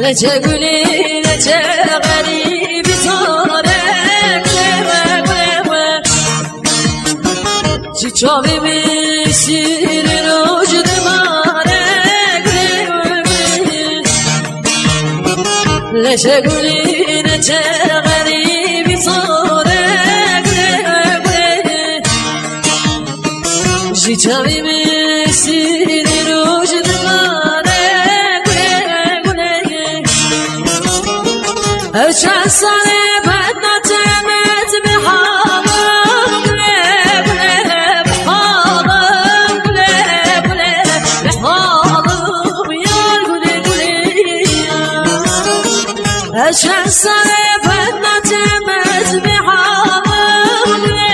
nece gülü nece garibi tarek çavimi sirin ucdu marek nece gülü nece garibi tarek çavimi sirin ucdu چند ساله بد نتمت به حالم گله گله به حالم گله گله به حالم یار گله گله چند ساله بد نتمت به حالم گله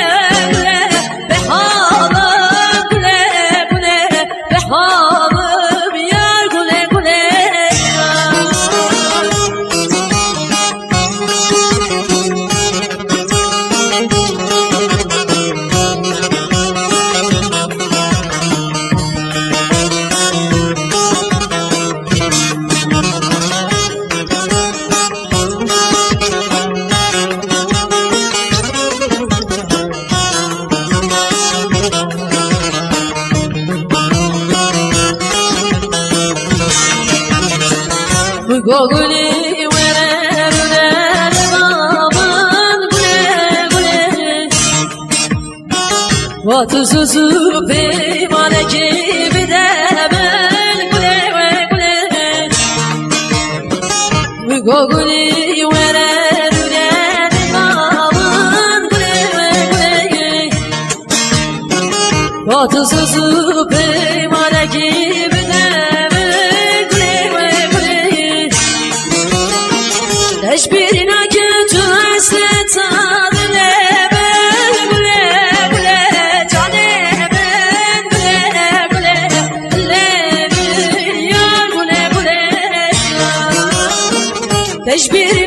گله به حالم گله گله به حالم یار گله گله گوگلی وره گله بابان گله گله و تو سوسو پیمانه کی بده من گله گله گوگلی وره گله بابان گله گله و تو سوسو پیمانه کی بده Hiçbirine kötü hasret adile ben güle güle canemen güle güle güle yar güle güle hiçbir